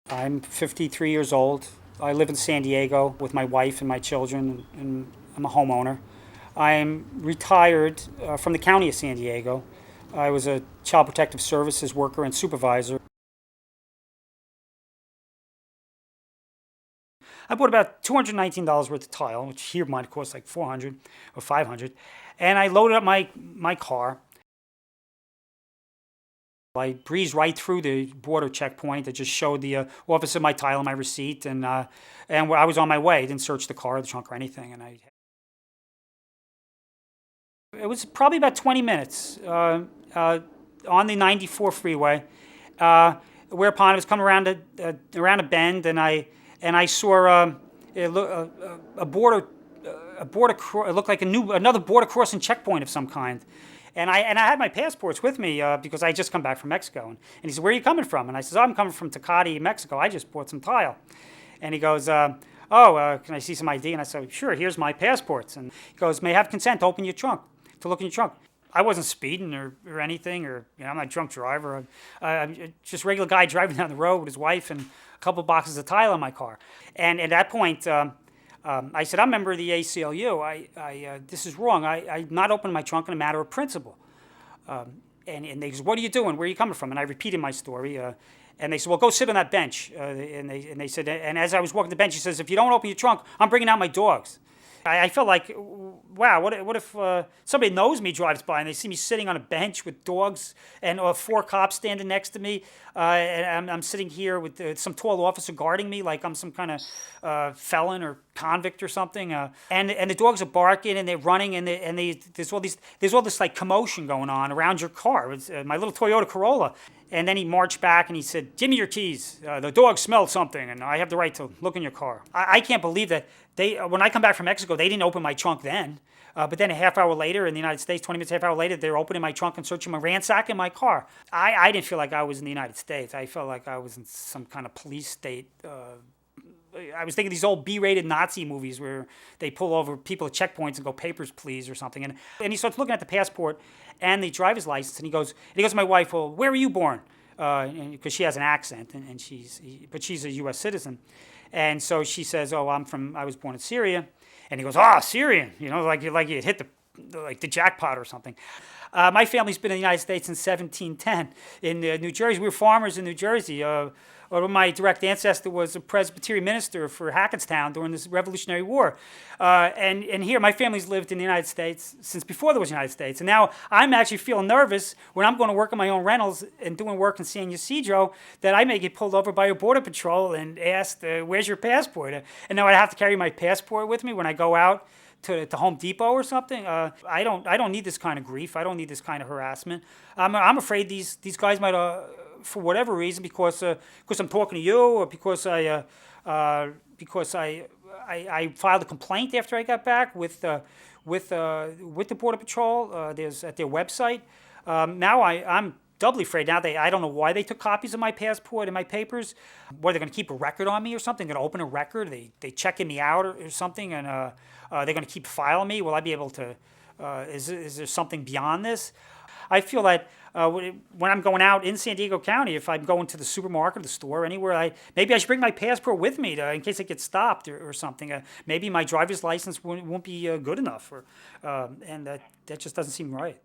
I'm 53 years old. I live in San Diego with my wife and my children, and I'm a homeowner. I'm retired from the county of San Diego. I was a child protective services worker and supervisor. I bought about $219 worth of tile, which here might cost like 400 or 500, and I loaded up my car. I breezed right through the border checkpoint that just showed the officer my tile and my receipt, and I was on my way. I didn't search the car, the trunk, or anything. It was probably about 20 minutes on the 94 freeway. Whereupon I was coming around a bend, and I saw a border it looked like another border crossing checkpoint of some kind. And I had my passports with me because I had just come back from Mexico. And he said, "Where are you coming from?" And I said, "Oh, I'm coming from Tecate, Mexico. I just bought some tile." And he goes, "Can I see some ID?" And I said, "Sure, here's my passports." And he goes, "May I have consent to open your trunk, to look in your trunk?" I wasn't speeding or anything, or I'm not a drunk driver. I'm just a regular guy driving down the road with his wife and a couple of boxes of tile in my car. And at that point, I said, "I'm a member of the ACLU. This is wrong. I'm not opening my trunk in a matter of principle." And they said, "What are you doing? Where are you coming from?" And I repeated my story. And they said, "Well, go sit on that bench." And they said, and as I was walking the bench, he says, "If you don't open your trunk, I'm bringing out my dogs." I felt like, wow, what if somebody knows me, drives by, and they see me sitting on a bench with dogs and 4 cops standing next to me, and I'm sitting here with some tall officer guarding me like I'm some kind of felon or convict or something, and the dogs are barking and they're running, and there's all this like commotion going on around your car. It's my little Toyota Corolla. And then he marched back and he said, "Give me your keys. The dog smelled something, and I have the right to look in your car." I can't believe that when I come back from Mexico, they didn't open my trunk then. But then a half hour later in the United States, 20 minutes, half hour later, they're opening my trunk and searching my ransacking my car. I didn't feel like I was in the United States. I felt like I was in some kind of police state. I was thinking of these old B-rated Nazi movies where they pull over people at checkpoints and go, "Papers, please," or something. And he starts looking at the passport and the driver's license, and he goes to my wife, "Well, where were you born?" Because she has an accent, but she's a U.S. citizen. And so she says, "Oh, I was born in Syria." And he goes, "Ah, Syrian," like you had hit the jackpot or something. My family's been in the United States since 1710 in New Jersey. We were farmers in New Jersey. My direct ancestor was a Presbyterian minister for Hackettstown during this Revolutionary War. And here, my family's lived in the United States since before there was the United States. And now I'm actually feeling nervous when I'm going to work on my own rentals and doing work in San Ysidro that I may get pulled over by a border patrol and asked, "Where's your passport?" And now I have to carry my passport with me when I go out to Home Depot or something. I don't need this kind of grief. I don't need this kind of harassment. I'm afraid these guys might, for whatever reason, because I'm talking to you, or because I filed a complaint after I got back with the Border Patrol. There's at their website. Now I'm doubly afraid now. I don't know why they took copies of my passport and my papers. What, they're going to keep a record on me or something? Going to open a record? They checking me out or something? And they're going to keep filing me? Will I be able to? Is there something beyond this? I feel that when I'm going out in San Diego County, if I'm going to the supermarket or the store, anywhere, maybe I should bring my passport with me in case I get stopped or something. Maybe my driver's license won't be good enough, and that just doesn't seem right.